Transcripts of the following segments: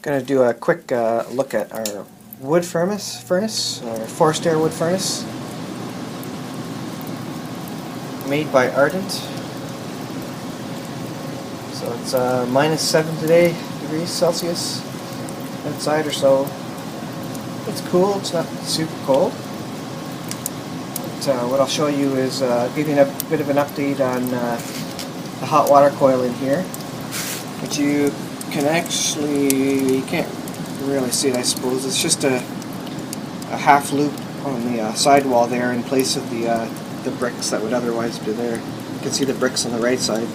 Going to do a quick look at our wood furnace, our forced air wood furnace, made by Ardent. So it's -7 today, degrees Celsius outside or so. It's cool, it's not super cold. But what I'll show you is give you a bit of an update on the hot water coil in here, which you can't really see it, I suppose. It's just a half loop on the sidewall there in place of the bricks that would otherwise be there. You can see the bricks on the right side.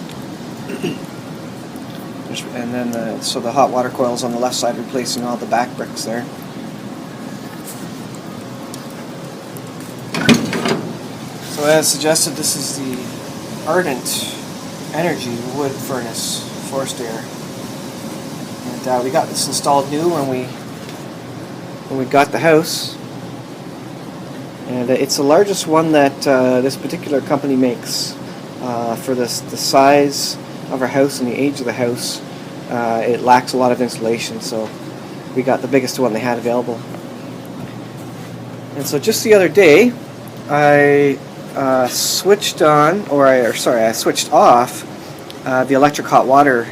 And then so the hot water coil is on the left side, replacing all the back bricks there. So as suggested, this is the Ardent Energy wood furnace, forced air. And we got this installed new when we got the house. And it's the largest one that this particular company makes for the size of our house and the age of the house. It lacks a lot of insulation, so we got the biggest one they had available. And so just the other day, I switched on, I switched off the electric hot water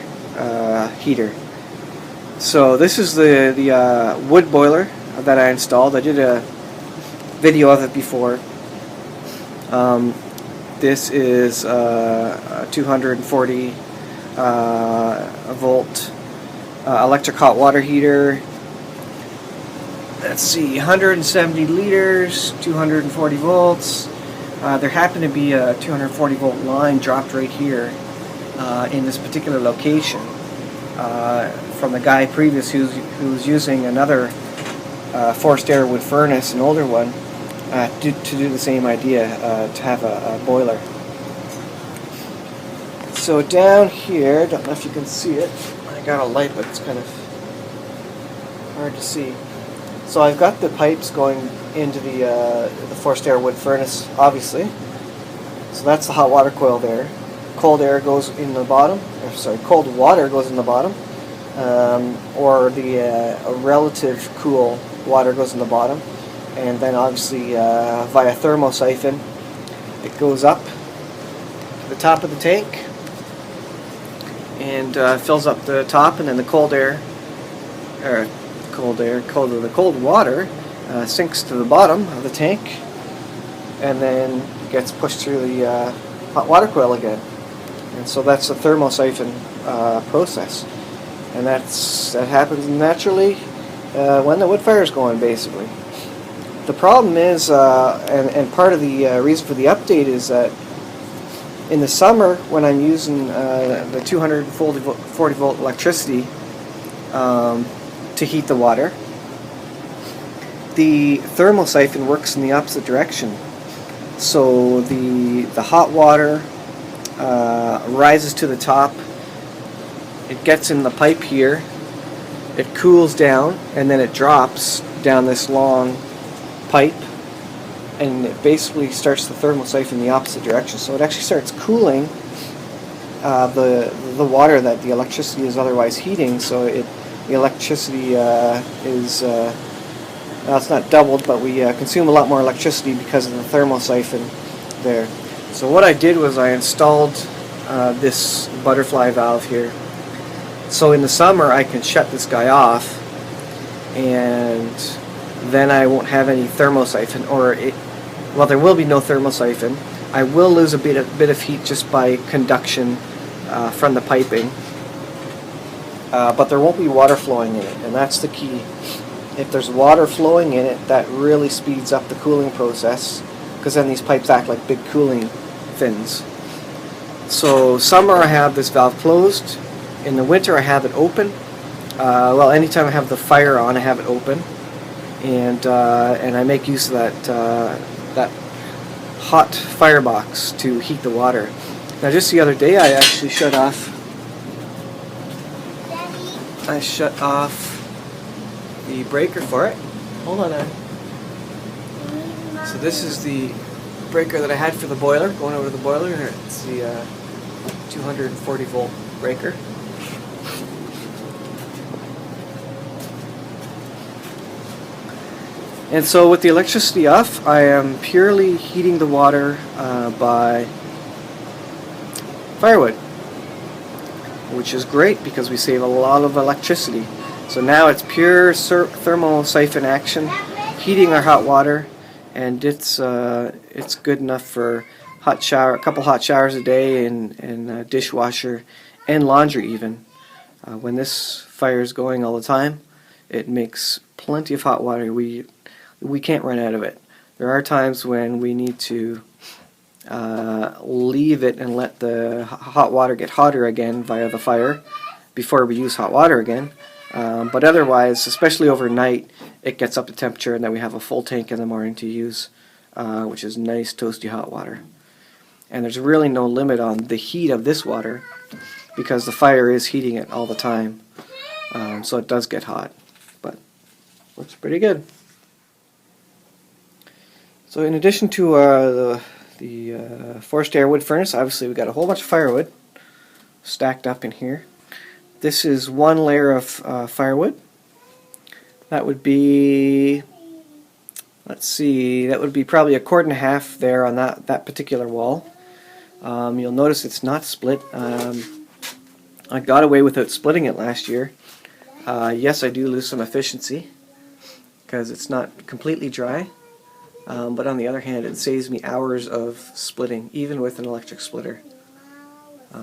heater. So this is the wood boiler that I installed. I did a video of it before. This is a 240 volt electric hot water heater. Let's see, 170 liters, 240 volts. There happened to be a 240 volt line dropped right here in this particular location from the guy previous who's using another forced air wood furnace, an older one, to do the same idea, to have a boiler. So down here, don't know if you can see it, I got a light but it's kind of hard to see. So I've got the pipes going into the forced air wood furnace, obviously. So that's the hot water coil there. Cold air goes in the bottom, cold water goes in the bottom, or the relative cool water goes in the bottom, and then obviously via thermosiphon it goes up to the top of the tank and fills up the top, and then the the cold water sinks to the bottom of the tank and then gets pushed through the hot water coil again. And so that's the thermosiphon process, and that happens naturally when the wood fire is going, basically. The problem is, and part of the reason for the update is that in the summer, when I'm using the 240 volt electricity to heat the water, the thermosiphon works in the opposite direction. So the hot water rises to the top, it gets in the pipe here, it cools down, and then it drops down this long pipe, and it basically starts the thermosiphon in the opposite direction. So it actually starts cooling the water that the electricity is otherwise heating. So the electricity is it's not doubled, but we consume a lot more electricity because of the thermosiphon there. So what I did was I installed this butterfly valve here. So in the summer I can shut this guy off, and then I won't have any thermosiphon, well, there will be no thermosiphon. I will lose a bit of heat just by conduction from the piping, but there won't be water flowing in it, and that's the key. If there's water flowing in it, that really speeds up the cooling process, because then these pipes act like big cooling fins. So summer I have this valve closed. In the winter I have it open. Well, anytime I have the fire on, I have it open, and I make use of that hot firebox to heat the water. Now, just the other day, I actually shut off the breaker for it. Hold on, Anne. So this is the breaker that I had for the boiler, going over to the boiler. It's the 240 volt breaker. And so with the electricity off, I am purely heating the water by firewood, which is great because we save a lot of electricity. So now it's pure thermal siphon action, heating our hot water, and it's good enough for a couple hot showers a day, and dishwasher and laundry even. When this fire is going all the time, it makes plenty of hot water. We can't run out of it. There are times when we need to leave it and let the hot water get hotter again via the fire before we use hot water again. But otherwise, especially overnight, it gets up to temperature, and then we have a full tank in the morning to use, which is nice toasty hot water. And there's really no limit on the heat of this water because the fire is heating it all the time. So it does get hot, but looks pretty good. So in addition to the forced air wood furnace, obviously we've got a whole bunch of firewood stacked up in here. This is one layer of firewood. That would be, let's see, that would be probably 1.25 cords there on that particular wall. You'll notice it's not split. I got away without splitting it last year. Yes, I do lose some efficiency because it's not completely dry. But on the other hand, it saves me hours of splitting, even with an electric splitter.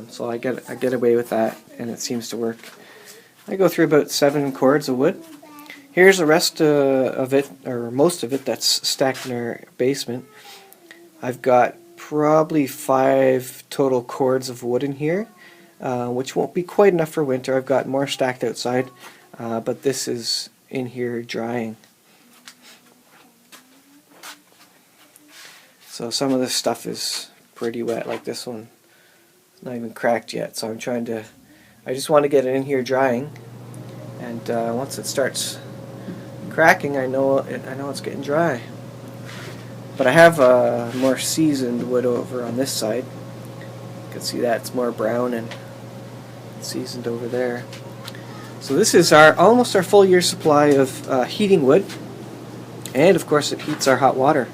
So I get away with that, and it seems to work. I go through about 7 cords of wood. Here's the rest of it, or most of it, that's stacked in our basement. I've got probably 5 total cords of wood in here, which won't be quite enough for winter. I've got more stacked outside, but this is in here drying. So some of this stuff is pretty wet, like this one. It's not even cracked yet, so I just want to get it in here drying, and once it starts cracking, I know it's getting dry. But I have more seasoned wood over on this side. You can see that it's more brown and seasoned over there. So this is almost our full year supply of heating wood, and of course it heats our hot water.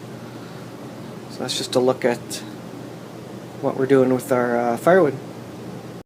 So that's just a look at what we're doing with our firewood.